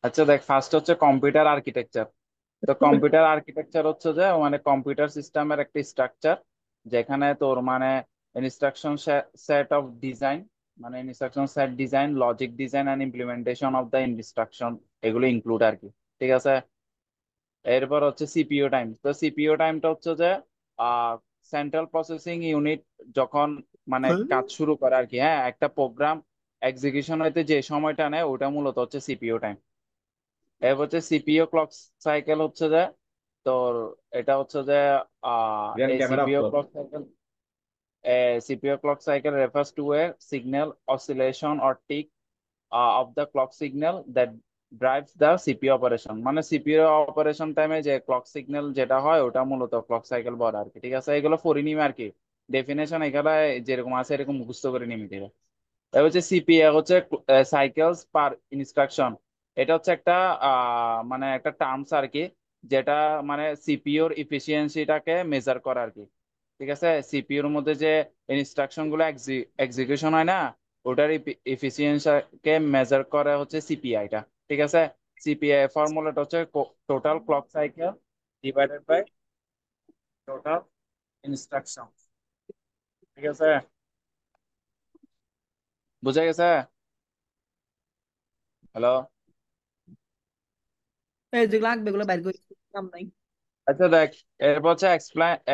আচ্ছা দেখ, ফার্স্ট হচ্ছে কম্পিউটার আর্কিটেকচার। তো কম্পিউটার আর্কিটেকচার হচ্ছে যে মানে কম্পিউটার সিস্টেমের একটা স্ট্রাকচার, যেখানে তোর মানে ইনস্ট্রাকশন সেট অফ ডিজাইন, মানে instruction set design, logic design and implementation of the instruction, এগুলো ইনক্লুড আর কি। ঠিক আছে। এরপর হচ্ছে সিপিইউ টাইম। তো সিপিইউ টাইমটা হচ্ছে যে সেন্ট্রাল প্রসেসিং ইউনিট যখন মানে কাজ শুরু করে আর কি, হ্যাঁ, একটা প্রোগ্রাম এক্সিকিউশন হইতে যে সময়টা নেয় ওটা মূলত হচ্ছে সিপিইউ টাইম। এরপর হচ্ছে সিপিইউ ক্লক সাইকেল হচ্ছে যে তোর, এটা হচ্ছে যে রিয়ান এই ক্যামেরা অফ সিপিইউ কর। Clock cycle, CPU clock cycle refers to a signal oscillation or tick of the clock signal that drives the CPU operation। মানে সিপিইউ অপারেশন টাইমে যে ক্লক সিগন্যাল যেটা হয় ওটা মূলত ক্লক সাইকেল বলে আর কি। ঠিক আছে, এগুলো পড়ে নিবে আর কি, ডেফিনেশন এগুলা যেরকম আছে এরকম মুখস্থ করে নিবি। ঠিক আছে। এবার হচ্ছে সিপিএ হচ্ছে সাইকেলস পার ইনস্ট্রাকশন। এটা হচ্ছে একটা মানে একটা টার্মস আর কি, যেটা মানে সিপিইউর ইফিসিয়েন্সিটাকে মেজার করে আর কি। ঠিক আছে, সিপিইউর মধ্যে যে ইনস্ট্রাকশন গুলো এক্সিকিউশন হয় না, ওটার ইফিসিয়েন্সিকে মেজার করে হচ্ছে সিপিআইটা। ঠিক আছে। সিপিআই ফর্মুলাটা হচ্ছে total clock cycle divided by total instruction. ঠিক আছে, বুঝা গেছে? হ্যালো। এই যেগুলো লাগবে এগুলো বাইর করে কাম নাই। আচ্ছা দেখ, এরপর হচ্ছে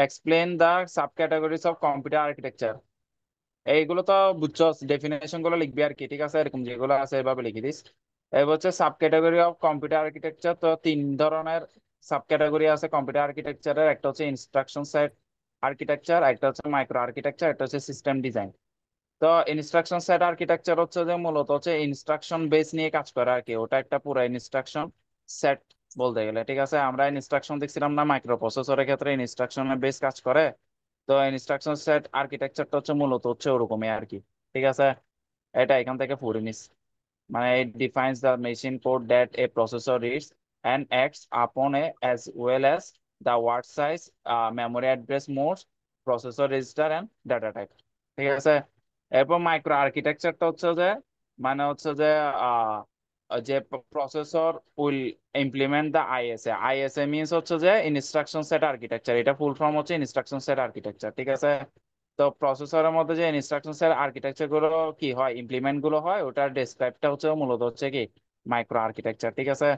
explain the sub categories of computer architecture. এইগুলো তো বুঝছো, ডেফিনেশন গুলো লিখবি আর কি। ঠিক আছে, এরকম যেগুলো আছে এভাবে লিখে দিস। এবার হচ্ছে sub category of computer architecture. তো তিন ধরনের সাব ক্যাটাগরি আছে কম্পিউটার আর্কিটেকচারের। একটা হচ্ছে ইনস্ট্রাকশন সেট আর্কিটেকচার, একটা হচ্ছে মাইক্রো আর্কিটেকচার, একটা হচ্ছে সিস্টেম ডিজাইন। তো ইনস্ট্রাকশন সেট আর্কিটেকচার হচ্ছে যে মূলত হচ্ছে ইনস্ট্রাকশন বেস নিয়ে কাজ করে আর কি। ওটা একটা পুরো ইনস্ট্রাকশন সেট বলতে গেলে। ঠিক আছে, আমরা ইনস্ট্রাকশন দেখছিলাম না মাইক্রো প্রসেসরের ক্ষেত্রে ইনস্ট্রাকশনের বেস কাজ করে। তো ইনস্ট্রাকশন সেট আর্কিটেকচারটা হচ্ছে মূলত হচ্ছে ওরকমই আর কি। ঠিক আছে, এটা এখান থেকে পড়ে নিস। মানে it defines the machine code that a processor reads and acts upon a, as well as the word size, memory address modes, processor register and data type। ঠিক আছে। এরপর মাইক্রো আর্কিটেকচারটা হচ্ছে যে মানে হচ্ছে যে আহ, যে processor will implement the ISA. ISA means হচ্ছে যে ইনস্ট্রাকশন সেট আর্কিটেকচার, এটা ফুল ফর্ম হচ্ছে ইনস্ট্রাকশন সেট আর্কিটেকচার। ঠিক আছে। তো প্রসেসরের মধ্যে যে ইনস্ট্রাকশন সেট আর্কিটেকচার গুলো কি হয়, ইমপ্লিমেন্ট গুলো হয়, ওটার ডেসক্রাইবটা হচ্ছে মূলত হচ্ছে কি মাইক্রো আর্কিটেকচার। ঠিক আছে।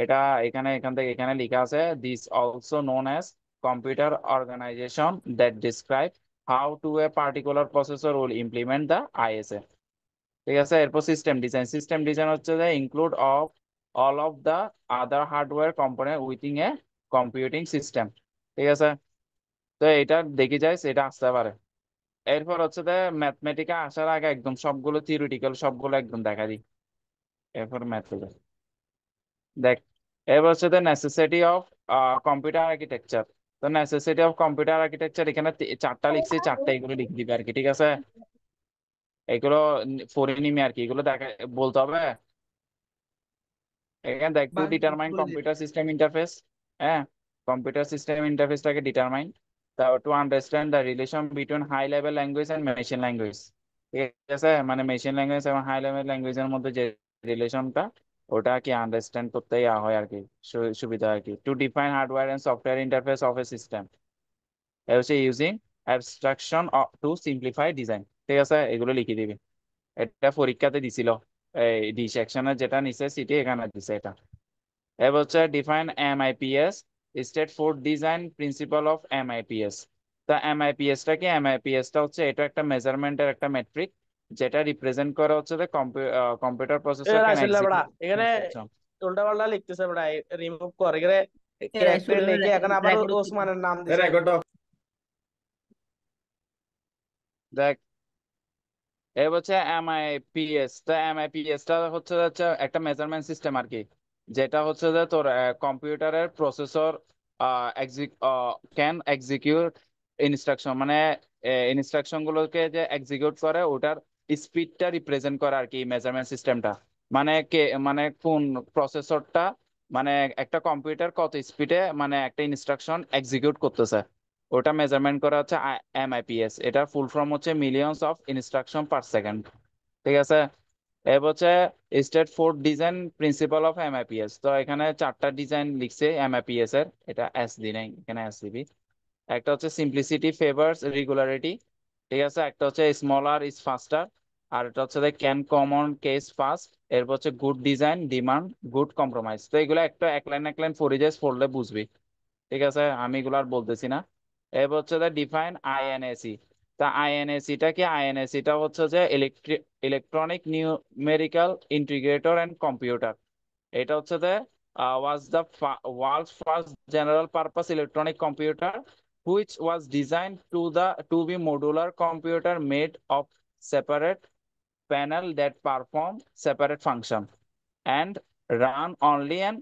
এটা এখান থেকে এখানে লেখা আছে, this also known as computer organization that describe how to a particular processor will implement the ISA. ঠিক আছে। এরপর সিস্টেম ডিজাইন। সিস্টেম ডিজাইন হচ্ছে যে include of all of the other hardware component within a computing system. ঠিক আছে। তো এটা দেখে যাইস, এটা আসতে পারে। এরপর হচ্ছে যে ম্যাথমেটিকা আসার আগে একদম সবগুলো থিওরিটিক্যাল সবগুলো একদম দেখা দিই। এরপর ম্যাথমেটিক্যাল দেখ। এবার হচ্ছে the necessity of computer architecture. তো নেসেসিটি অফ কম্পিউটার আর্কিটেকচার এখানে চারটা লিখছি, চারটা এগুলো লিখে দিবে আর কি। ঠিক আছে, এগুলো পড়ে নিবি আর কি, এগুলো দেখা বলতে হবে। এখানে দেখ, টু ভাগ ডিটারমাইন বলে দিন। Computer system interface. হ্যাঁ, কম্পিউটার সিস্টেম ইন্টারফেসটাকে ডিটারমাইন। তারপর to understand the relation between high level language and machine language. ঠিক আছে, মানে মেশিন ল্যাঙ্গুয়েজ এবং হাই লেভেল ল্যাঙ্গুয়েজের মধ্যে যে রিলেশনটা, ওটা কি আন্ডারস্ট্যান্ড করতে ইয়া হয় আর কি, সুবিধা আর কি। To define hardware and software interface of a system, এ হচ্ছে using abstraction to simplify design. ঠিক আছে, এগুলো লিখে দিবি। এটা পরীক্ষাতে দিছিল, এই ডি সেকশনের যেটা নিচে সিটি এখানে দিছে এটা। এবার হচ্ছে define MIPS, state food design principal of MIPS. তা এমআইপিএস টা কি? এমআইপিএস টা হচ্ছে এটা একটা মেজারমেন্টের একটা মেট্রিক, যেটা রিপ্রেজেন্ট করে হচ্ছে যে কম্পিউটার এ প্রসেসর ক্যান রাসেল বড়া এক্সিকিউট এখানে ইনস্ট্রাকশন। উল্টা পাল্টা লিখতেছে বড়া, রিমুভ কর এখানে। এ ক্যারেক্টার রাইসুল লিখে এখন আবার রেকর্ড হচ্ছে। ওসমানের নাম দিছে। রেকর্ড। দেখ, এই হচ্ছে এমআইপিএস। তা এমআইপিএস টা হচ্ছে হচ্ছে একটা মেজারমেন্ট সিস্টেম আর কি, যেটা হচ্ছে যে তোর কম্পিউটারের প্রসেসর ক্যান এক্সিকিউট ইনস্ট্রাকশন, মানে ইনস্ট্রাকশন গুলোকে যে এক্সিকিউট করে ওটার স্পিডটা রিপ্রেজেন্ট করে আর কি মেজারমেন্ট সিস্টেমটা। মানে কে মানে কোন প্রসেসরটা, মানে একটা কম্পিউটার কত স্পিডে মানে একটা ইনস্ট্রাকশন এক্সিকিউট করতেছে, ওটা মেজারমেন্ট করা হচ্ছে এমআইপিএস। এটার ফুল ফর্ম হচ্ছে millions of instruction per second. ঠিক আছে। এর হচ্ছে state four design principal of MIPS. তো এখানে চারটা ডিজাইন লিখছে এমআইপিএস এর, এটা এস দি নাই, এখানে এস দিবি। একটা হচ্ছে সিম্পলিসিটি ফেভার্স রেগুলারিটি, ঠিক আছে। একটা হচ্ছে স্মলার ইজ ফাস্টার, আর এটা হচ্ছে ক্যান কমন কেস ফাস্ট। এরপর হচ্ছে good design demand good compromise. তো এগুলো একটা এক লাইন ফরিজেস পড়লে বুঝবি, ঠিক আছে, আমি এগুলো আর বলতেছি না। এরপর হচ্ছে ডিফাইন আইএনএসি। তা আইএনএসি টা কি? আইএনএসি টা হচ্ছে যে electronic numerical integrator and computer. এটা হচ্ছে was the world's first general purpose electronic computer which was designed to be modular computer made of separate panel that perform separate function and run only and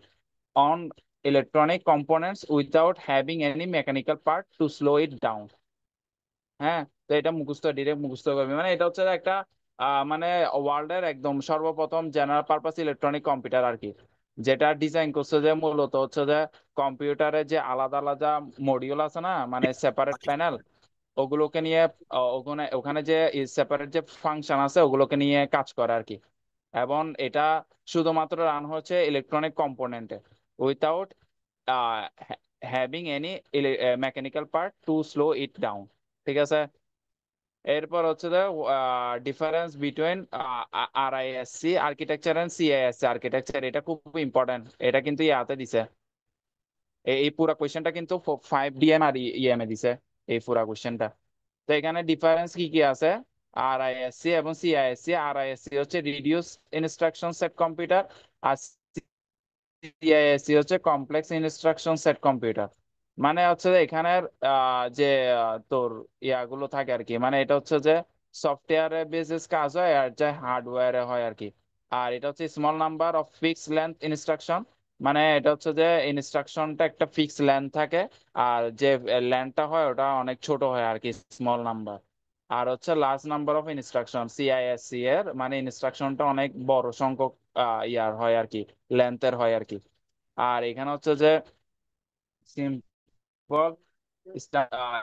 on electronic components without having any mechanical part to slow it down। হ্যাঁ, তো এটা মুখস্থ, direct মুখস্থ করবি। মানে এটা হচ্ছে একটা মানে ওয়ার্ল্ডের একদম সর্বপ্রথম জেনারেল পারপাস ইলেকট্রনিক কম্পিউটার আর কি, যেটা ডিজাইন করছে যে মূলত হচ্ছে যে কম্পিউটারে যে আলাদা আলাদা মডিউল আছে না, মানে সেপারেট প্যানেল, ওগুলোকে নিয়ে ওখানে ওখানে যে সেপারেট যে ফাংশন আছে ওগুলোকে নিয়ে কাজ করে আর কি। এবং এটা শুধুমাত্র রান হচ্ছে ইলেকট্রনিক কম্পোনেন্টে without having any mechanical part to slow it down, ঠিক আছে। এরপর হচ্ছে difference between RISC architecture and CISC architecture. এটা খুব ইম্পর্টেন্ট, এটা কিন্তু ইয়াতে দিছে। এই পুরা কোয়েশ্চেনটা কিন্তু 5 DM আর ইএম এ দিছে, এই পুরা কোয়েশ্চেনটা। তো এখানে ডিফারেন্স কি কি আছে আরআইএসসি এবং সিআইএসসি? আরআইএসসি হচ্ছে রিডিউস ইনস্ট্রাকশন সেট কম্পিউটার, আর সিআইএসসি হচ্ছে কমপ্লেক্স ইনস্ট্রাকশন সেট কম্পিউটার। মানে হচ্ছে যে এখানের যে তোর ইয়াগুলো থাকে আর কি, মানে এটা হচ্ছে যে সফটওয়্যারে বেসিস কাজ হয় আর যে হার্ডওয়্যারে হয় আর কি। আর এটা হচ্ছে small number of fix length instruction, মানে এটা হচ্ছে যে ইনস্ট্রাকশনটা একটা ফিক্স লেন্থ থাকে, আর যে লেন্থটা হয় ওটা অনেক ছোট হয় আর কি, স্মল নাম্বার। আর হচ্ছে large number of instruction CISC এর, মানে ইনস্ট্রাকশনটা অনেক বড় সংখ্যক ইয়ার হয় আর কি, লেন্থের হয় আর কি। আর এখানে হচ্ছে যে সিম্পল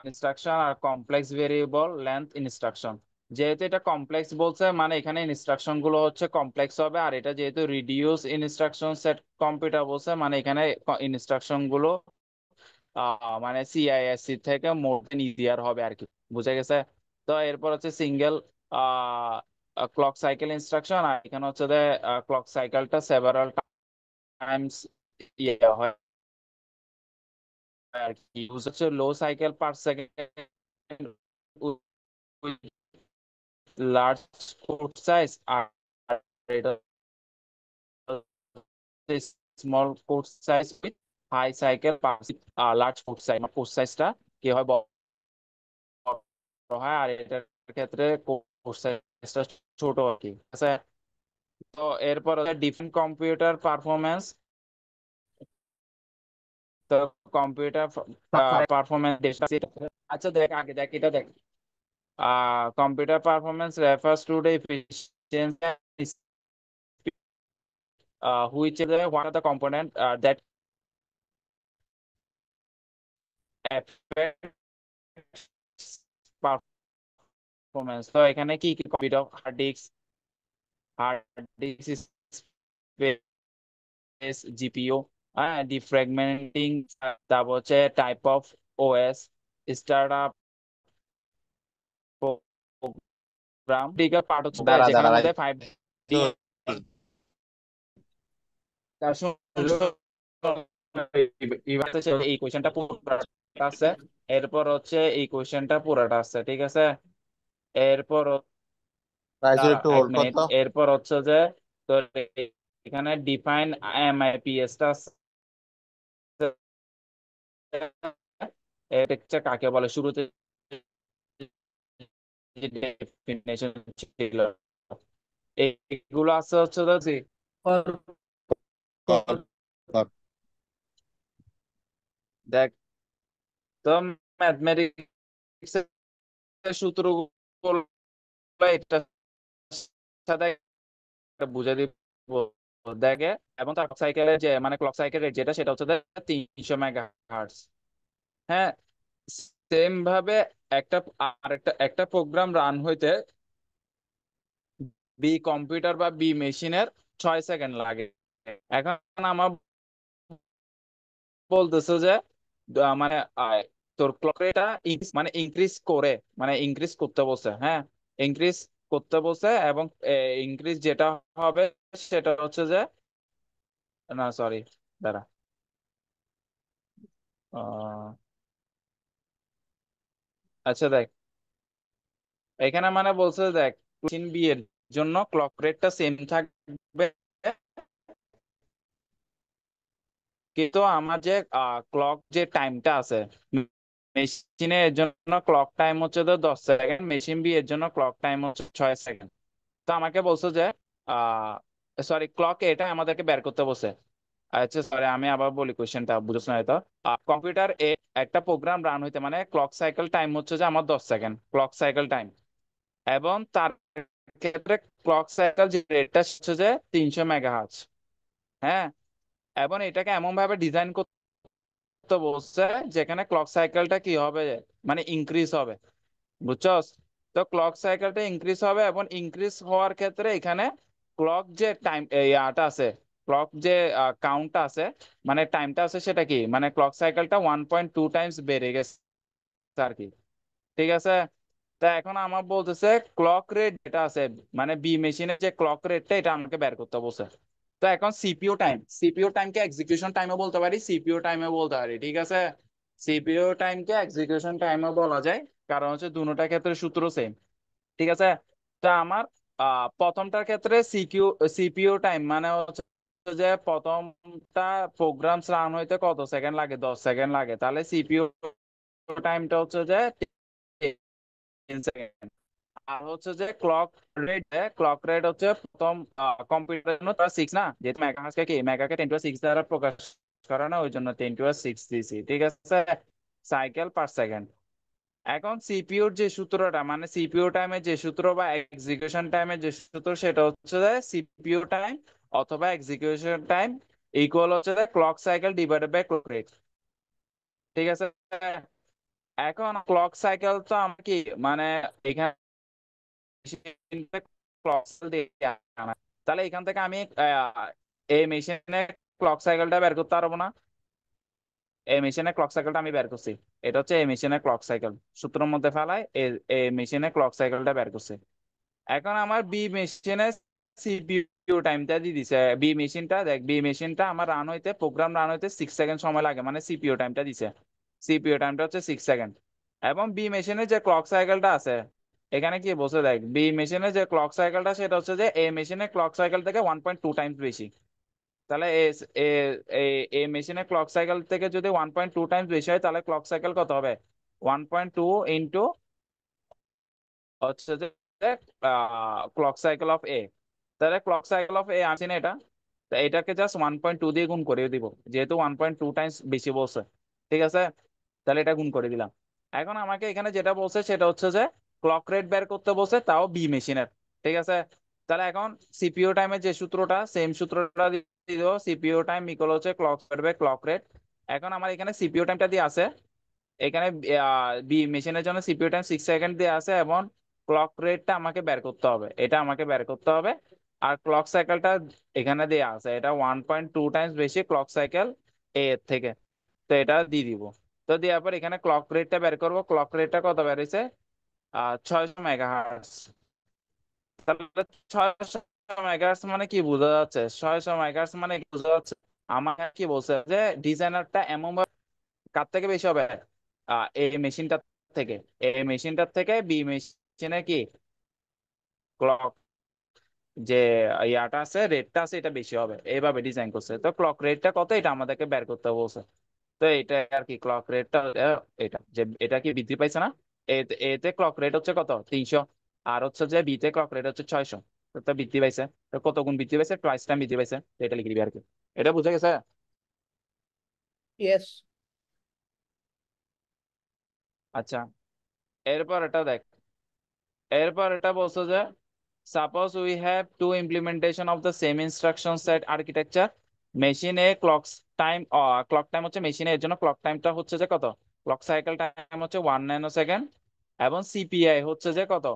ইনস্ট্রাকশন আর কমপ্লেক্স ভেরিয়েবল লেন্থ ইনস্ট্রাকশন। যেহেতু এটা কমপ্লেক্স বলছে, মানে এখানে ইনস্ট্রাকশন গুলো হচ্ছে কমপ্লেক্স হবে। আর এটা যেহেতু রিডিউস ইনস্ট্রাকশন সেট কম্পিউটার বলছে, মানে এখানে ইনস্ট্রাকশন গুলো মানে সিআইএসসি থেকে মোর ইজিয়ার হবে আর কি, বুঝা গেছে। তো এরপর হচ্ছে সিঙ্গেল ক্লক সাইকেল ইনস্ট্রাকশন, আর এখানে হচ্ছে ক্লক সাইকেলটা সেভারাল টাইমস ইয়ে হয় আর কি। ইউজ হচ্ছে low cycle per second large code size, আর এটা small code size with high cycle per large code size. Code সাইজটা কি হয়, বড় হয়, আর এটার ক্ষেত্রে কোড সাইজটা ছোট আর কি, ঠিক আছে। তো এরপর হচ্ছে ডিফারেন্ট কম্পিউটার পারফরমেন্স। তো কম্পিউটার পারফরমেন্স, আচ্ছা দেখ আগে দেখ এটা দেখ। Computer performance refers to the efficiency and speed, which is one of the component that affects performance। তো এখানে কি কি computer hard disk space GPU, হ্যাঁ, ডিফ্র্যাগমেন্টিং, তারপর হচ্ছে type of OS, startup program, ঠিক আছে। পার্ট হচ্ছে দাঁড়া যেখানে দাঁড়া ভাই, মধ্যে 5D। তার এবার হচ্ছে এই কোয়েশ্চেনটা পুরোটা আছে, এরপর হচ্ছে এই কোয়েশ্চেনটা পুরোটা আছে, ঠিক আছে। এরপর রাইজুর দাঁড়া একটু এক হোল্ড মিনিট, করতো। এরপর হচ্ছে যে তোর এখানে ডিফাইন এমআইপিএস টা আছে। এটা হচ্ছে কাকে বলে, শুরুতে ডেফিনেশন ছিল, এইগুলো আছে হচ্ছে যে কর কর কর। দেখ। তো ম্যাথমেটিক্স সূত্র এটা সাথে বুঝে দিব দেখে। এবং তার সাইকেলের যে মানে ক্লক সাইকেলের যেটা সেটা হচ্ছে 300 মেগা হার্টজ। হ্যাঁ, সেম ভাবে একটা একটা প্রোগ্রাম রান হইতে বি কম্পিউটার বা বি মেশিনের 6 সেকেন্ড লাগে। এখন আমার বলতেছে যে মানে তোর ক্লক রেটটা মানে ইনক্রিজ করে, মানে ইনক্রিজ করতে বলছে, হ্যাঁ ইনক্রিজ করতে বলছে। এবং ইনক্রিজ যেটা হবে সেটা হচ্ছে যে, না সরি, দাঁড়া, আহ, আচ্ছা দেখ, এখানে মানে বলছে দেখ মেশিন বি এর জন্য ক্লক রেটটা সেম থাকবে, কিন্তু আমার যে ক্লক যে টাইমটা আছে মেশিনে, এর জন্য ক্লক টাইম হচ্ছে তো 10 সেকেন্ড, মেশিন বি এর জন্য ক্লক টাইম হচ্ছে 6 সেকেন্ড। তো আমাকে বলছো যে সরি, ক্লক এটা আমাদেরকে বের করতে বলছে। আচ্ছা সরি, আমি আবার বলি কোশ্চেনটা বুঝছ না হয়তো। কম্পিউটার এ একটা প্রোগ্রাম রান হইতে মানে ক্লক সাইকেল টাইম হচ্ছে যে আমার 10 সেকেন্ড ক্লক সাইকেল টাইম। এবং তার ক্ষেত্রে ক্লক সাইকেল যে রেটটা হচ্ছে যে 300 মেগাহার্টজ। হ্যাঁ, এবং এটাকে এমন ভাবে ডিজাইন করতে বলছে যেখানে ক্লক সাইকেলটা কি হবে, মানে ইনক্রিজ হবে, বুঝছস? তো ক্লক সাইকেলটা ইনক্রিজ হবে, এবং ইনক্রিজ হওয়ার ক্ষেত্রে এখানে ক্লক যে টাইম ইয়াটা আছে, ক্লক যে কাউন্টটা আছে, মানে টাইমটা আছে, সেটা কি মানে ক্লক সাইকেলটা 1.2 টাইমস বেড়ে গেছে আর কি। ঠিক আছে। তা এখন আমার বলতেছে ক্লক রেট যেটা আছে, মানে বি মেশিনের যে ক্লক রেটটা, এটা আমাকে বের করতে বলছে। তো এখন সিপিইউ টাইমকে এক্সিকিউশন টাইমও বলতে পারি, সিপিইউ টাইমও বলতে পারি, ঠিক আছে। সিপিইউ টাইমকে এক্সিকিউশন টাইমও বলা যায়, কারণ হচ্ছে দুটোটার ক্ষেত্রে সূত্র সেম, ঠিক আছে। তা আমার প্রথমটার ক্ষেত্রে সিপিইউ টাইম মানে হচ্ছে যে প্রথমটা প্রোগ্রাম রান হইতে কত সেকেন্ড লাগে, 10 সেকেন্ড লাগে, তাহলে সিপিইউ টাইমটা হচ্ছে যে 10 সেকেন্ড। আর হচ্ছে যে ক্লক রেট হচ্ছে প্রথম কম্পিউটারের জন্য তার 6 না, যেহেতু মেগাহার্টজ কি মেগাকে 10 টু 6 দ্বারা প্রকাশ করে না, ওই জন্য 10 টু 6 দিছি, ঠিক আছে, সাইকেল পার সেকেন্ড। এখন সিপিইউর যে সূত্রটা, মানে সিপিইউ টাইমের যে সূত্র বা এক্সিকিউশন টাইমের যে সূত্র, সেটা হচ্ছে যে সিপিইউ টাইম অথবা এক্সিকিউশন টাইম ইকুয়াল হচ্ছে যে clock cycle divided by clock rate, ঠিক আছে। এখন ক্লক সাইকেল তো আমরা কি মানে এখানে ক্লক দিয়ে আনা, তাহলে এখান থেকে আমি এই মেশিনে ক্লক সাইকেলটা বের করতে পারবো না। এই মেশিনে ক্লক সাইকেলটা আমি বের করছি, এটা হচ্ছে এই মেশিনের ক্লক সাইকেল, সূত্রের মধ্যে ফেলায় এই মেশিনে ক্লক সাইকেলটা বের করছি। এখন আমার বি মেশিনে সিপিইউ টাইমটা দিয়ে দিছে, বি মেশিনটা দেখ, বি মেশিনটা আমার রান হইতে প্রোগ্রাম রান হইতে 6 সেকেন্ড সময় লাগে, মানে সিপিইউ টাইমটা দিছে, সিপিইউ টাইমটা হচ্ছে 6 সেকেন্ড। এবং বি মেশিনের যে ক্লক সাইকেলটা আছে, এখানে কি বলছে দেখ, বি মেশিনের যে ক্লক সাইকেলটা সেটা হচ্ছে যে এ মেশিনের ক্লক সাইকেল থেকে 1.2 টাইমস বেশি। তাহলে এ মেশিনের ক্লক সাইকেল থেকে যদি 1.2 টাইমস বেশি হয়, তাহলে ক্লক সাইকেল কত হবে, 1.2 ইন্টু হচ্ছে যে ক্লক সাইকেল অফ এ। তাহলে ক্লক সাইকেল অফ এ আছে না এটা, তো এটাকে জাস্ট 1.2 দিয়ে গুণ করে দিব, যেহেতু 1.2 টাইমস বেশি বলছে, ঠিক আছে। তাহলে এটা গুণ করে দিলাম। এখন আমাকে এখানে যেটা বলছে সেটা হচ্ছে যে ক্লক রেট বের করতে বলছে, তাও বি মেশিনের, ঠিক আছে। তাহলে এখন সিপিইউ টাইমের যে সূত্রটা, সেম সূত্রটা দিয়ে দিব, সিপিইউ টাইম ইকুয়াল হচ্ছে clock rate by clock rate. এখন আমার এখানে সিপিইউ টাইমটা দিয়ে আছে, এখানে বি মেশিনের জন্য সিপিইউ টাইম 6 সেকেন্ড দিয়ে আছে, এবং ক্লক রেটটা আমাকে বের করতে হবে, এটা আমাকে বের করতে হবে। আর ক্লক সাইকেলটা এখানে দেয়া আছে, এটা 1.2 টাইমস বেশি ক্লক সাইকেল এ এর থেকে। তো এটা দিয়ে দিব। তো দেওয়ার পর এখানে ক্লক রেটটা বের করবো, ক্লক রেটটা কত বের হয়েছে, 600 মেগাহার্টস। তাহলে 600 মেগাহার্টস মানে কি বোঝা যাচ্ছে, 600 মেগাহার্টস মানে কি বোঝা যাচ্ছে, আমার কি বলছে যে ডিজাইনারটা এমন কার থেকে বেশি হবে, এই মেশিনটার থেকে, এই মেশিনটার থেকে বি মেশিনে কি ক্লক যে ইয়াটা আছে, রেটটা আছে, এটা বেশি হবে, এইভাবে ডিজাইন করছে। তো ক্লক রেটটা কত, এটা আমাদেরকে বের করতে বলছে। তো এটা আর কি ক্লক রেটটা, এটা যে এটা কি বৃদ্ধি পাইছে না, এতে ক্লক রেট হচ্ছে কত 300, আর হচ্ছে যে বিতে ক্লক রেট হচ্ছে 600। তো বৃদ্ধি পাইছে, তো কত গুণ বৃদ্ধি পাইছে, টুয়াইস টাইম বৃদ্ধি পাইছে, তো এটা লিখে দিবি আর কি। এটা বুঝা গেছে? ইয়েস। আচ্ছা, এরপর এটা দেখ, এরপর এটা বলছো যে suppose we have to implementation of the same instruction set architecture, machine A clock time হচ্ছে মেশিনে, এর জন্য ক্লক টাইমটা হচ্ছে যে কত, ক্লক সাইকেল টাইম হচ্ছে 1 ন্যানো সেকেন্ড, এবং সিপিআই হচ্ছে যে কত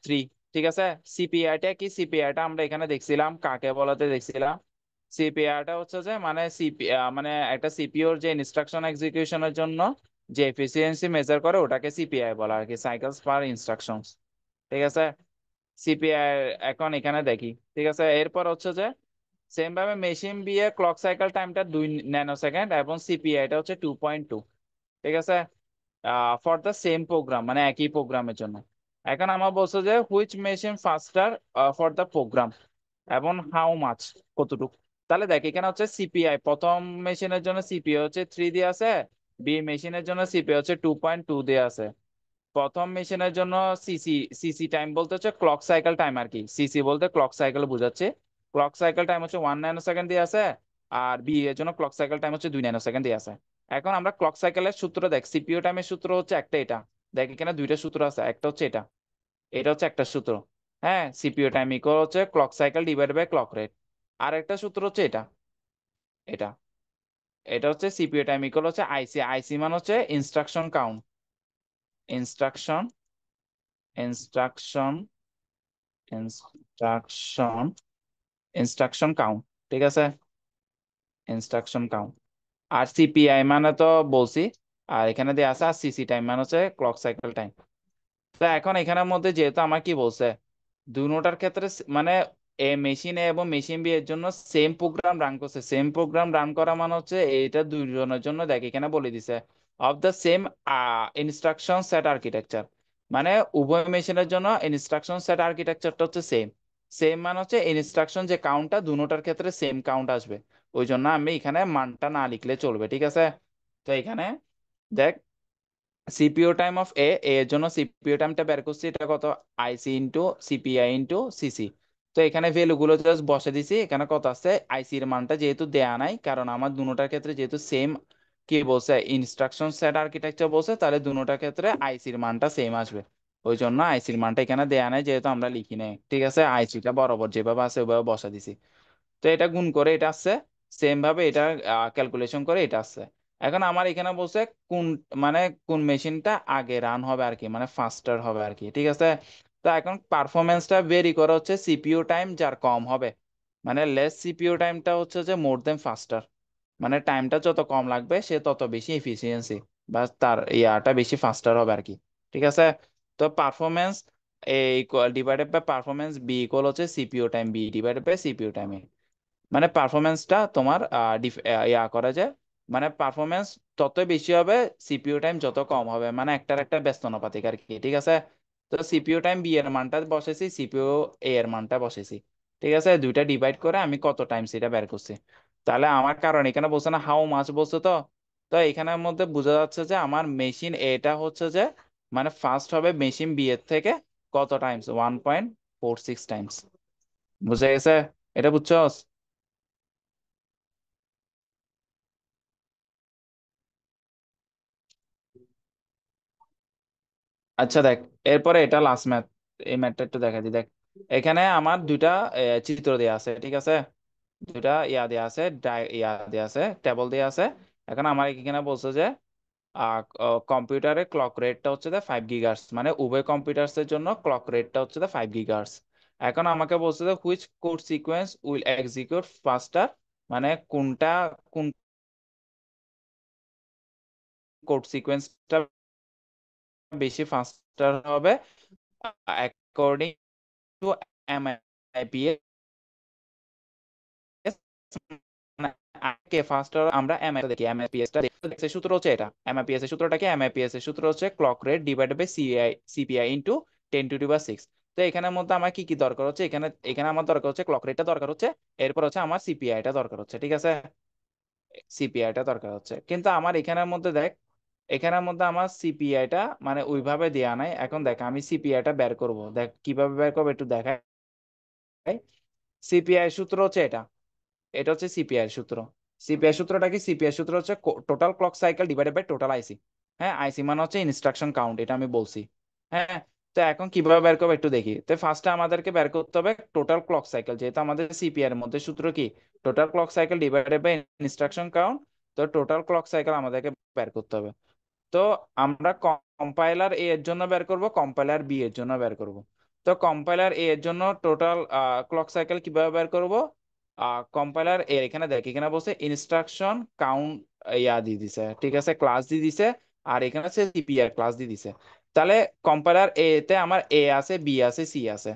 3। ঠিক আছে। সিপিআইটা কি, সিপিআইটা আমরা এখানে দেখছিলাম কাকে বলাতে দেখছিলাম। সিপিআইটা হচ্ছে যে মানে মানে একটা সিপিইউর যে ইনস্ট্রাকশন এক্সিকিউশনের জন্য যে এফিসিয়েন্সি মেজার করে ওটাকে সিপিআই বলা আর কি, সাইকেলস পার ইনস্ট্রাকশনস। ঠিক আছে। সিপিআই এখন এখানে দেখি। ঠিক আছে, এরপর হচ্ছে যে সেম ভাবে মেশিন বি এর ক্লক সাইকেল টাইমটা 2 ন্যানোসেকেন্ড এবং সিপিআইটা হচ্ছে 2.2। ঠিক আছে, ফর দ্য সেম প্রোগ্রাম, মানে একই প্রোগ্রামের জন্য। এখন আমার বলছে যে which machine faster for the program এবং হাউ মাচ, কতটুকু। তাহলে দেখ এখানে হচ্ছে সিপিআই প্রথম মেশিনের জন্য সিপিআই হচ্ছে 3 দিয়ে আছে, বি মেশিনের জন্য সিপিআই হচ্ছে 2.2 দিয়ে আছে। প্রথম মেশিনের জন্য সিসি, সিসি টাইম বলতে হচ্ছে ক্লক সাইকেল টাইম আর কি, সিসি বলতে ক্লক সাইকেল বোঝাচ্ছে। ক্লক সাইকেল টাইম হচ্ছে 1 ন্যানোসেকেন্ড দিয়ে আছে, আর বি এর জন্য ক্লক সাইকেল টাইম হচ্ছে 2 ন্যানোসেকেন্ড দিয়ে আছে। এখন আমরা ক্লক সাইকেলের সূত্র দেখ, সিপিইউ টাইমের সূত্র হচ্ছে একটা এটা। দেখ এখানে দুইটা সূত্র আছে, একটা হচ্ছে এটা, এটা হচ্ছে একটা সূত্র। হ্যাঁ, সিপিইউ টাইম ইকুয়াল হচ্ছে clock cycle divide by clock rate. আর একটা সূত্র হচ্ছে এটা, এটা এটা হচ্ছে সিপিইউ টাইম ইকুয়াল হচ্ছে আইসি, আইসি মানে হচ্ছে instruction count, instruction, instruction, instruction, instruction count. ঠিক আছে, ইনস্ট্রাকশন কাউন্ট। আর সিপিআই মানে তো বলছি, আর এখানে দিয়ে আছে, আর সিসি টাইম মানে হচ্ছে ক্লক সাইকেল টাইম। তো এখন এখানের মধ্যে যেহেতু আমার কি বলছে, দুটোটার ক্ষেত্রে মানে এ মেশিন এ এবং মেশিন বি এর জন্য সেম প্রোগ্রাম রান করছে, সেম প্রোগ্রাম রান করা মানে হচ্ছে এটা দুইজনের জন্য দেখ এখানে বলে দিছে of the same instruction set architecture. মানে উভয় মেশিনের জন্য ইনস্ট্রাকশন সেট আর্কিটেকচারটা হচ্ছে সেম। সেম মানে হচ্ছে ইনস্ট্রাকশন যে কাউন্টটা দুটোটার ক্ষেত্রে সেম কাউন্ট আসবে। ওই জন্য আমি এখানে মানটা না লিখলে চলবে। ঠিক আছে, তো এখানে দেখ সিপিইউ টাইম অফ এ, এর জন্য সিপিইউ টাইমটা বের করছি, এটা কত, আইসি ইন্টু সিপিআই ইন্টু সিসি। তো এখানে ভ্যালু গুলো জাস্ট বসে দিছি, এখানে কত আছে, আইসি এর মানটা যেহেতু দেয়া নাই, কারণ আমার দুটোটার ক্ষেত্রে যেহেতু সেম কি বলছে ইনস্ট্রাকশন সেট আর্কিটেকচার বলছে, তাহলে দুটোটার ক্ষেত্রে আইসির মানটা সেম আসবে। ওই জন্য আইসির মানটা এখানে দেয়া নাই, যেহেতু আমরা লিখি নাই। ঠিক আছে, আইসিটা বরাবর যেভাবে আছে ওইভাবে বসা দিছি। তো এটা গুণ করে এটা আসছে, সেম ভাবে এটা ক্যালকুলেশন করে এটা আসছে। এখন আমার এখানে বলছে কোন, মানে কোন মেশিনটা আগে রান হবে আর কি, মানে ফাস্টার হবে আর কি। ঠিক আছে, তো এখন পারফরমেন্সটা ভেরি করে হচ্ছে সিপিইউ টাইম যার কম হবে, মানে লেস সিপিইউ টাইমটা হচ্ছে যে মোর দেন ফাস্টার, মানে টাইমটা যত কম লাগবে সে তত বেশি এফিসিয়েন্সি বা তার ইয়াটা বেশি ফাস্টার হবে আর কি। ঠিক আছে, তো performance A divided by performance B equal হচ্ছে CPU time B divided by CPU time. মানে পারফরমেন্সটা তোমার ইয়া করা যায়, মানে পারফরমেন্স ততই বেশি হবে সিপিইউ টাইম যত কম হবে, মানে একটার একটা ব্যস্ত অনুপাতিক আর কি। ঠিক আছে, তো সিপিইউ টাইম বি এর মানটা বসেছি, সিপিইউ এ এর মানটা বসেছি। ঠিক আছে, দুইটা ডিভাইড করে আমি কত টাইম সেটা বের করছি। তাহলে আমার, কারণ এখানে বলছে না হাউ মাছ বলছে, তো তো এখানের মধ্যে বোঝা যাচ্ছে যে আমার মেশিন এটা হচ্ছে যে মানে ফার্স্ট হবে মেশিন বি এর থেকে কত টাইমস, 1.46 টাইমস। বুঝে গেছে? এটা বুঝছো? আচ্ছা দেখ, এরপরে এটা লাস্ট ম্যাথ, এই ম্যাথটা একটু দেখা দিই। দেখ এখানে আমার দুইটা চিত্র দেওয়া আছে। ঠিক আছে, দুইটা ইয়া দেওয়া আছে, ইয়া দেওয়া আছে, টেবল দেওয়া আছে। এখন আমার এখানে বলছে যে কম্পিউটারের ক্লক রেটটা হচ্ছে 5 গিগাহার্টজ, মানে উভয় কম্পিউটার্সের জন্য ক্লক রেটটা হচ্ছে 5 গিগাহার্টজ। এখন আমাকে বলছে যে which code sequence will execute ফাস্টার, মানে কোনটা, কোন কোড সিকোয়েন্সটা বেশি ফাস্টার হবে according to MIPS. K first আমরা এমআই দেখি, এমআইপিএস টা দেখছি, সূত্র হচ্ছে এটা। এমআইপিএস এর সূত্রটা কি, এমআইপিএস এর সূত্র হচ্ছে clock rate divided by CPI into 10⁻⁶। তো এখানের মধ্যে আমার কি কি দরকার হচ্ছে, এখানে এখানে আমার দরকার হচ্ছে ক্লক রেটটা দরকার হচ্ছে, এরপর হচ্ছে আমার সিপিআইটা দরকার হচ্ছে। ঠিক আছে, সিপিআইটা দরকার হচ্ছে, কিন্তু আমার এখানের মধ্যে দেখ, এখানের মধ্যে আমার সিপিআইটা মানে ওইভাবে দেয়া নাই। এখন দেখ আমি সিপিআইটা বের করব, দেখ কিভাবে বের করবো একটু দেখাই। সিপিআই সূত্র হচ্ছে এটা, এটা হচ্ছে সিপিআই এর সূত্র। সিপিআই সূত্রটা কি, সিপিআই সূত্র হচ্ছে total clock cycle divided by total IC. হ্যাঁ, আইসি মানে হচ্ছে ইনস্ট্রাকশন কাউন্ট, এটা আমি বলছি। হ্যাঁ, তো এখন কিভাবে বের করবো একটু দেখি। তো ফার্স্টে আমাদেরকে বের করতে হবে টোটাল ক্লক সাইকেল, যেহেতু আমাদের সিপিআই এর মধ্যে সূত্র কি, total clock cycle divided by instruction count. তো টোটাল ক্লক সাইকেল আমাদেরকে বের করতে হবে। তো আমরা কম্পাইলার এ এর জন্য বের করব, কম্পাইলার বি এর জন্য বের করব। তো কম্পাইলার এ এর জন্য টোটাল ক্লক সাইকেল কিভাবে বের করব? কম্পাইলার এ এখানে দেখ, এখানে বলছে ইনস্ট্রাকশন কাউন্ট ইয়া দিয়ে দিছে, ঠিক আছে, ক্লাস দিয়ে দিছে। আর এখানে আছে সিপিআর ক্লাস দিয়ে দিছে। তাহলে কম্পাইলার এ তে আমার এ আছে, বি আছে, সি আছে।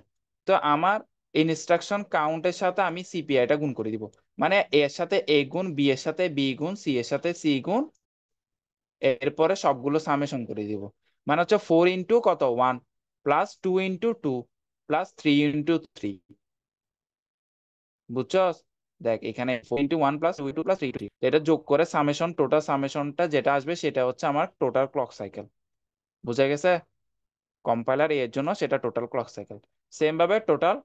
তো আমার ইনস্ট্রাকশন কাউন্টের সাথে আমি সিপিআইটা গুণ করে দিব। মানে এ এর সাথে এ গুণ, বি এর সাথে বি গুণ, সি এর সাথে সি গুণ, এরপরে সবগুলো সামেশন করে দিব। মানে হচ্ছে 4 ইন্টু কত 1 প্লাস 2 ইন্টু 2 প্লাস 3 ইন্টু 3। বুঝছস? দেখ এখানে 4 ইন্টু 1 প্লাস 2 ইন্টু প্লাস 3 এটা যোগ করে সামেশন, টোটাল সামেশনটা যেটা আসবে সেটা হচ্ছে আমার টোটাল ক্লক সাইকেল। বুঝা গেছে? কম্পাইলার এর জন্য সেটা টোটাল ক্লক সাইকেল। সেম ভাবে টোটাল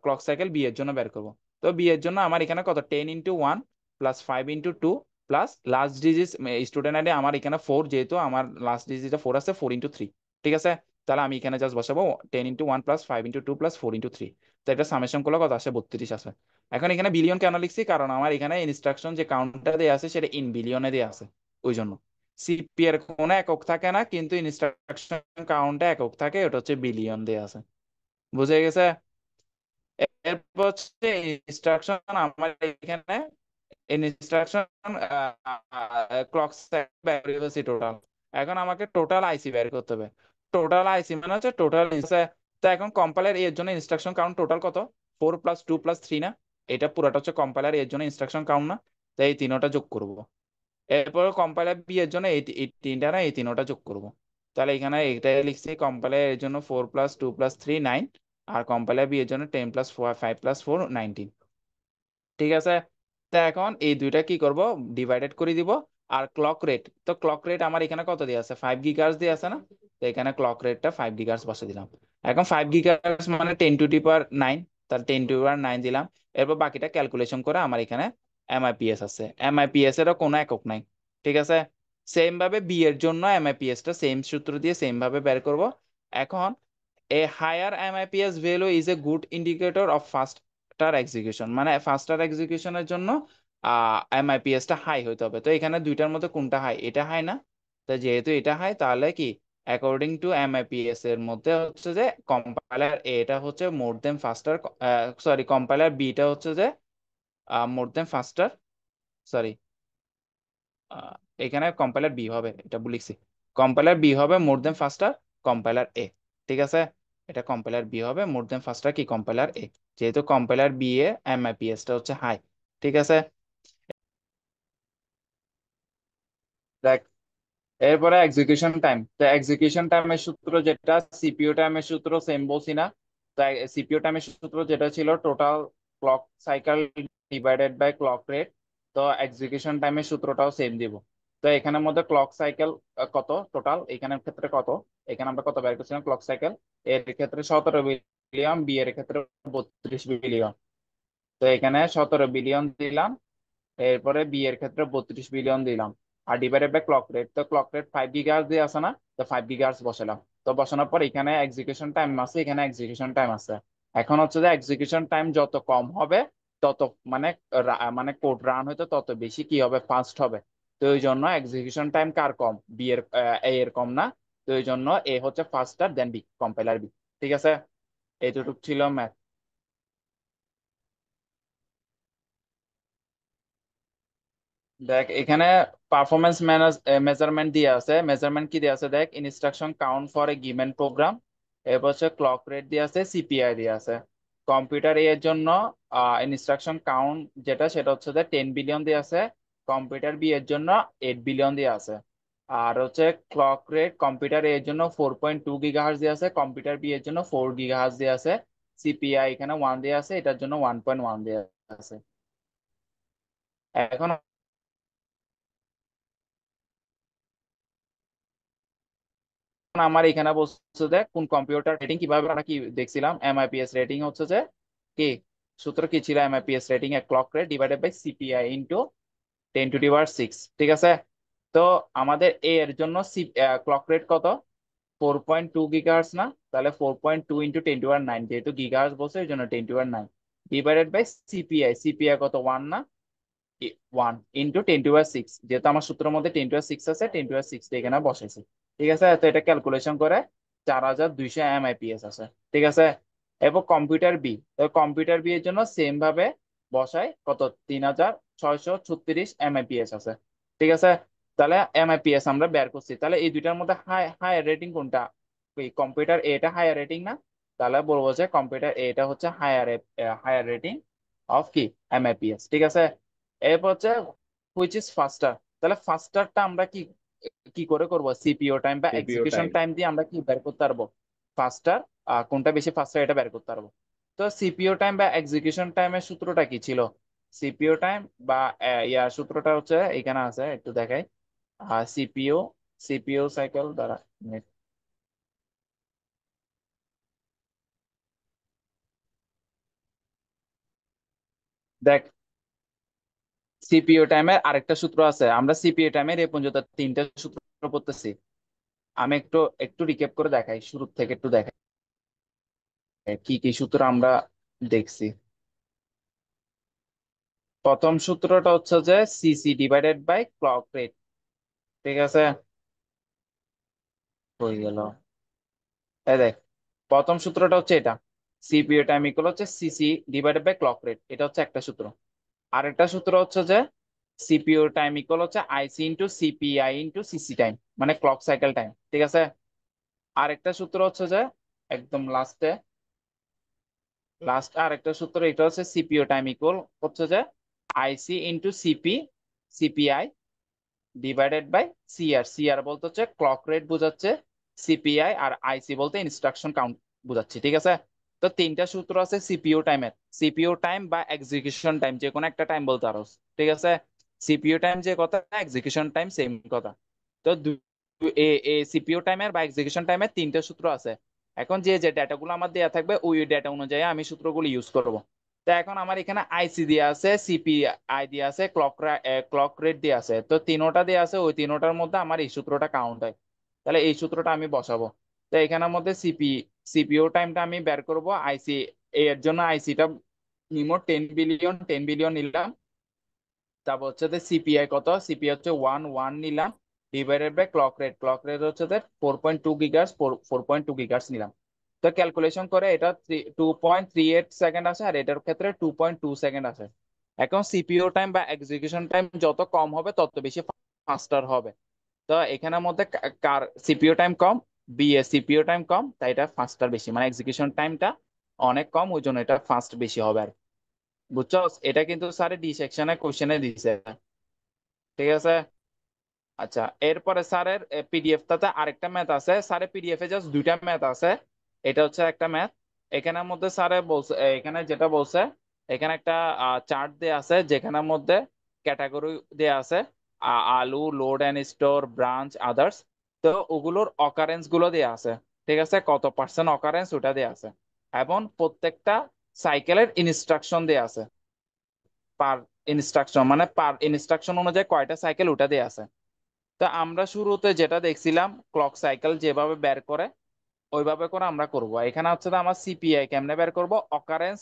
ক্লক সাইকেল বি এর জন্য বের করব। তো বি এর জন্য আমার এখানে কত 10 into 1 plus 5 into 2 plus last digit student ID আমার এখানে 4, যেহেতু আমার লাস্ট ডিজিটে 4 আছে, 4 ইন্টু 3। ঠিক আছে, তাহলে আমি এখানে জাস্ট বসাবো 10 into 1 plus 5 into 2 plus 4 into 3। তো এটা সামেশন করলে কত আসে? 32 আসে। এখন এখানে বিলিয়ন কেন লিখছি? কারণ আমার এখানে ইনস্ট্রাকশন যে কাউন্টটা দেওয়া আছে সেটা ইন বিলিয়নে দেওয়া আছে, ওই জন্য। সিপি এর কোনো একক থাকে না, কিন্তু ইনস্ট্রাকশন কাউন্টে একক থাকে, ওটা হচ্ছে বিলিয়ন দিয়ে আছে। বুঝে গেছে? এরপর হচ্ছে ইনস্ট্রাকশন আমার এখানে ইনস্ট্রাকশন ক্লক বের টোটাল। এখন আমাকে টোটাল আইসি বের করতে হবে। টোটাল আইসি মানে হচ্ছে টোটাল। তো এখন কম্পাইলার এর জন্য ইনস্ট্রাকশন কাউন্ট টোটাল কত? 4 + 2 + 3 না? এটা পুরোটা হচ্ছে কম্পাইলার এর জন্য ইনস্ট্রাকশন কাউন্ট না? তো এই তিনটা যোগ করব। এরপর কম্পাইলার বি এর জন্য এই তিনটা না, এই তিনটা যোগ করব। তাহলে এখানে এইটাই লিখছি, কম্পাইলার এর জন্য 4 + 2 + 3 9, আর কম্পাইলার বি এর জন্য 10 + 4 5 + 4 19। ঠিক আছে, তো এখন এই দুইটা কি করব? ডিভাইডেড করে দিব। আর ক্লক রেট, তো ক্লক রেট আমার এখানে কত দিয়ে আছে? 5 গিগাহার্টজ দিয়ে আছে না? তো এখানে ক্লক রেটটা 5 গিগাহার্টজ বসে দিলাম। এখন 5 গিগাহার্টজ মানে 10⁻9, তাহলে 10⁻9 দিলাম। এরপর বাকিটা ক্যালকুলেশন করে আমার এখানে এমআইপিএস আছে। এমআইপিএস এরও কোনো একক নাই। ঠিক আছে, সেম ভাবে বি এর জন্য এমআইপিএস টা সেম সূত্র দিয়ে সেম ভাবে বের করব। এখন a higher MIPS value is a good indicator of faster execution, মানে ফাস্টার এক্সিকিউশনের জন্য এমআইপিএস টা হাই হইতে হবে। তো এখানে দুইটার মধ্যে কোনটা হাই? এটা হাই না? তো যেহেতু এটা হাই, তাহলে কি অ্যাকর্ডিং টু এমআইপিএস এর মধ্যে হচ্ছে যে কম্পাইলার এটা হচ্ছে মোর দেন ফাস্টার, সরি কম্পাইলার বি টা হচ্ছে যে মোর দেন ফাস্টার, সরি এখানে কম্পাইলার বি হবে, এটা লিখছি। কম্পাইলার বি হবে মোর দেন ফাস্টার কম্পাইলার এ। ঠিক আছে, এটা কম্পাইলার বি হবে মোর দেন ফাস্টার কি কম্পাইলার এ, যেহেতু কম্পাইলার বি এ এমআইপিএস টা হচ্ছে হাই। ঠিক আছে, দেখ এরপরে এক্সিকিউশন টাইম। তো এক্সিকিউশন টাইমের সূত্র যেটা, সিপিইউ টাইমের সূত্র সেম বলছি না? তো সিপিইউ টাইমের সূত্র যেটা ছিল total clock cycle divided by clock rate. তো এক্সিকিউশন টাইমের সূত্রটাও সেম দিব। তো এখানের মধ্যে ক্লক সাইকেল কত টোটাল, এখানের ক্ষেত্রে কত, এখানে আমরা কত বের করছিলাম ক্লক সাইকেল? এর ক্ষেত্রে 17 বিলিয়ন, বি এর ক্ষেত্রে 32 বিলিয়ন। তো এখানে 17 বিলিয়ন দিলাম, এরপরে বি এর ক্ষেত্রে 32 বিলিয়ন দিলাম। আর ডিভাইডেড বাই ক্লক রেট, তো ক্লক রেট 5 গিগাহার্টজ দিয়ে আছে না? তো 5 গিগাহার্টজ বসালাম। তো বসানোর পর এখানে এক্সিকিউশন টাইম আছে, এখানে এক্সিকিউশন টাইম আছে। এখন হচ্ছে যে এক্সিকিউশন টাইম যত কম হবে তত মানে মানে কোড রান হয়তো তত বেশি কি হবে? ফাস্ট হবে। তো এই জন্য এক্সিকিউশন টাইম কার কম? বি এর, এ এর কম না? তো এই জন্য এ হচ্ছে ফাস্টার দেন বি, কম্পাইলার বি। ঠিক আছে, এইটুকু ছিল ম্যাথ। দেখ এখানে পারফরমেন্স মেজারমেন্ট দিয়ে আছে। মেজারমেন্ট কি দিয়ে আছে? দেখ instruction count for a given program, এরপর হচ্ছে ক্লক রেট দিয়ে আছে, সিপিআই দিয়ে আছে। কম্পিউটার এর জন্য ইনস্ট্রাকশন কাউন্ট যেটা সেটা হচ্ছে যে 10 বিলিয়ন দিয়ে আছে। কম্পিউটার বি এর জন্য 8 বিলিয়ন দিয়ে আছে। আর হচ্ছে ক্লক রেট কম্পিউটার এর জন্য 4.2 গিগাহার্জ দিয়ে আছে, কম্পিউটার বি এর জন্য 4 গিগাহার্জ দিয়ে আছে। সিপিআই এখানে 1 দিয়ে আছে, এটার জন্য 1.1 দিয়ে আছে। এখন আমার এখানে বলছে যে কোন কম্পিউটার রেটিং কিভাবে আমরা কি দেখছিলাম, এমআইপিএস রেটিং হচ্ছে যে কি সূত্র কি ছিল? MIPS rating a clock rate divided by CPI into 10⁻6। ঠিক আছে, তো আমাদের এ এর জন্য ক্লক রেট কত? 4.2 গিগাহার্টজ না? তাহলে 4.2 ইন্টু 10⁻9, যেহেতু গিগাহার্টজ বলছে এই জন্য 10⁻9 ডিভাইডেড বাই সিপিআই। সিপিআই কত? 1 না? 1 ইন্টু 10⁻6, যেহেতু আমার সূত্রের মধ্যে 10⁻6 আছে, 10⁻6 এখানে বসাইছি। ঠিক আছে, তো এটা ক্যালকুলেশন করে 4200 MIPS আছে, ঠিক আছে। এরপর কম্পিউটার বি, তো কম্পিউটার বি এর জন্য সেম ভাবে বসায় কত 3636 MIPS আছে, ঠিক আছে। তাহলে MIPS আমরা বের করছি, তাহলে এই দুইটার মধ্যে হায়ার রেটিং কোনটা? কম্পিউটার এটা হায়ার রেটিং না? তাহলে বলবো যে কম্পিউটার এটা হচ্ছে হায়ার রেটিং অফ কি MIPS, ঠিক আছে। এরপর হচ্ছে হুইচ ইজ ফাস্টার, তাহলে ফাস্টারটা আমরা কি কি করে করব? সিপিইউ টাইম বা সিপিইউ এক্সিকিউশন টাইম। টাইম দিয়ে আমরা কি বের করতে পারবো ফাস্টার, কোনটা বেশি ফাস্টার এটা বের করতে পারবো। তো সিপিইউ টাইম বা এক্সিকিউশন টাইমের সূত্রটা কি ছিল? সিপিইউ টাইম বা সূত্রটা হচ্ছে এখানে আছে, একটু দেখাই। সিপিইউ সিপিইউ সাইকেল দ্বারা দেখ, সিপিইউ টাইমের আরেকটা সূত্র আছে, আমরা সিপিইউ টাইমের এই পর্যন্ত তিনটা সূত্র পড়তেছি। আমি একটু একটু রিক্যাপ করে দেখাই, শুরু থেকে একটু দেখাই কি কি সূত্র আমরা দেখছি। প্রথম সূত্রটা হচ্ছে যে CC divided by clock rate, ঠিক আছে। হয়ে গেল, এই দেখ, প্রথম সূত্রটা হচ্ছে এটা, সিপিইউ টাইম ইকুয়াল হচ্ছে CC divided by clock rate, এটা হচ্ছে একটা সূত্র। আরেকটা সূত্র হচ্ছে যে সিপিইউ টাইম ইকুয়াল হচ্ছে IC into CPI into CC time, মানে ক্লক সাইকেল টাইম, ঠিক আছে। আরেকটা সূত্র হচ্ছে যে একদম লাস্ট আরেকটা সূত্র, এটা হচ্ছে সিপিইউ টাইম ইকুয়াল হচ্ছে যে IC into CPI divided by CR. CR বলতে হচ্ছে ক্লক রেট বোঝাচ্ছে, সিপিআই আর আইসি বলতে ইনস্ট্রাকশন কাউন্ট বোঝাচ্ছে, ঠিক আছে। তো তিনটা সূত্র আছে সিপিইউ টাইমের, সিপিইউ টাইম বা এক্সিকিউশন টাইম যে কোনো একটা টাইম বলতে পারো, ঠিক আছে। সিপিইউ টাইম যে কথা, এক্সিকিউশন টাইম সেম কথা। তো সিপিইউ টাইমের বা এক্সিকিউশন টাইমের তিনটা সূত্র আছে। এখন যে যে ডেটাগুলো আমার দেওয়া থাকবে ওই ডেটা অনুযায়ী আমি সূত্রগুলো ইউজ করব। তো এখন আমার এখানে আইসি দিয়ে আছে, সিপিআই দিয়ে আছে, ক্লক রেট দিয়ে আছে, তো তিনোটা দিয়ে আছে, ওই তিনোটার মধ্যে আমার এই সূত্রটা কাউন্ট হয়। তাহলে এই সূত্রটা আমি বসাবো। তো এখানের মধ্যে সিপিইউ টাইমটা আমি বের করব, আইসি এর জন্য আইসিটা নিমো 10 বিলিয়ন নিলাম। তারপর হচ্ছে সিপিআই কত, সিপিআই হচ্ছে 1 নিলাম, ডিভাইডেড বাই ক্লক রেট হচ্ছে 4.2 গিগার্স, 4.2 গিগার্স নিলাম। তো ক্যালকুলেশন করে এটা 2.38 সেকেন্ড আসে, আর এটার ক্ষেত্রে 2.2 সেকেন্ড আসে। এখন সিপিইউ টাইম বা এক্সিকিউশন টাইম যত কম হবে তত বেশি ফাস্টার হবে। তো এখানের মধ্যে কার সিপিইউ টাইম কম, বি এর সিপিইউ টাইম কম, তাই এটা ফাস্টার বেশি, মানে এক্সিকিউশন টাইমটা অনেক কম, ওই জন্য এটা ফাস্ট বেশি হবে আর কি। বুঝছো? এটা কিন্তু স্যার ডি সেকশনে কোশ্চেনে দিছে, ঠিক আছে। আচ্ছা, এরপরে স্যারের পিডিএফটাতে আরেকটা ম্যাথ আছে, স্যারের পিডিএফ এ জাস্ট দুইটা ম্যাথ আছে। এটা হচ্ছে একটা ম্যাথ, এখানের মধ্যে স্যারে বলছে, এখানে যেটা বলছে, এখানে একটা চার্ট দেয়া আছে যেখানের মধ্যে ক্যাটাগরি দেয়া আছে, ALU, load and store, branch, others. তো ওগুলোর অকারেন্স গুলো দেয়া আছে, ঠিক আছে, কত পার্সেন্ট অকারেন্স ওটা দেয়া আছে, এবং প্রত্যেকটা সাইকেলের ইনস্ট্রাকশন দেয়া আছে, পার ইনস্ট্রাকশন মানে পার ইনস্ট্রাকশন অনুযায়ী কয়টা সাইকেল ওটা দেয়া আছে। তো আমরা শুরুতে যেটা দেখছিলাম ক্লক সাইকেল যেভাবে বের করে ওইভাবে করে আমরা করব। এখানে হচ্ছে যে আমার সিপিআই কেমনে বের করব, অকারেন্স,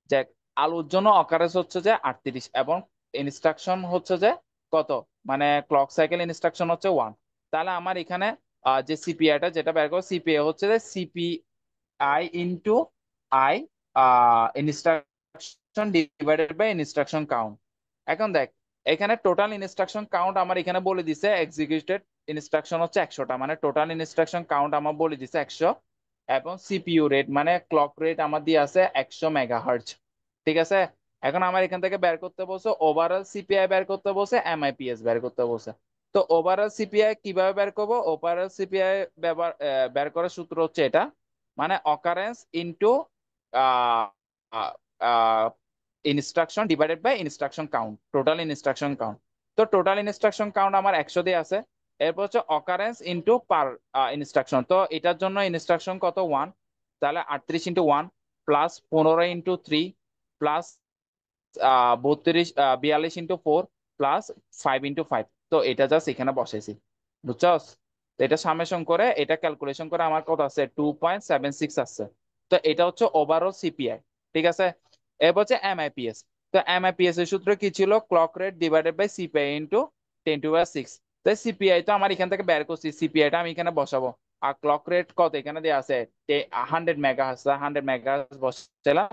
যে আলুর জন্য অকারেন্স হচ্ছে যে 38, এবং ইনস্ট্রাকশন হচ্ছে যে কত, মানে ক্লক সাইকেল ইনস্ট্রাকশন হচ্ছে 1। তাহলে আমার এখানে যে সিপিআইটা যেটা বের করবো, সিপিআই হচ্ছে যে CPI into I instruction divided by instruction count. এখন দেখ, এখানে টোটাল ইনস্ট্রাকশন কাউন্ট আমার এখানে বলে দিছে এক্সিকিউটেড ইনস্ট্রাকশন হচ্ছে 100টা, মানে টোটাল ইনস্ট্রাকশন কাউন্ট আমার বলে দিছে 100, এবং সিপিইউ রেট মানে ক্লক রেট আমার দিয়ে আছে 100 মেগাহার্জ, ঠিক আছে। এখন আমার এখান থেকে বের করতে বলছে ওভারঅল সিপিআই বের করতে বলছে, এমআইপিএস বের করতে বলছে। তো ওভারঅল সিপিআই কিভাবে বের করবো? ওভারঅল সিপিআই বের করার সূত্র হচ্ছে এটা, মানে occurrence into instruction divided by instruction count, total instruction count. তো টোটাল ইনস্ট্রাকশন কাউন্ট আমার 100 দিয়ে আছে। এরপর হচ্ছে অকারেন্স ইনটু পার ইনস্ট্রাকশন, তো এটার জন্য ইনস্ট্রাকশন কত 1, তাহলে 38 × 1 প্লাস 15 × 3 প্লাস 42 42 × 4 প্লাস 5 × 5। তো এটা জাস্ট এখানে বসাইছি, বুঝছস? তো এটা সামেশন করে এটা ক্যালকুলেশন করে আমার কত আছে 2.76 আসছে। তো এটা হচ্ছে ওভারঅল সিপিআই, ঠিক আছে। এরপর হচ্ছে এমআইপিএস। তো এমআইপিএস এর সূত্র কি ছিল? Clock rate divided by CPI into 10⁶। তো সিপিআই তো আমার এখান থেকে বের করছি, সিপিআইটা আমি এখানে বসাবো। আর ক্লক রেট কত এখানে দেওয়া আছে 100 মেগাহার্টজ 100 মেগাহার্টজ বসাইলাম,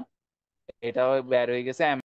এটা বের হয়ে গেছে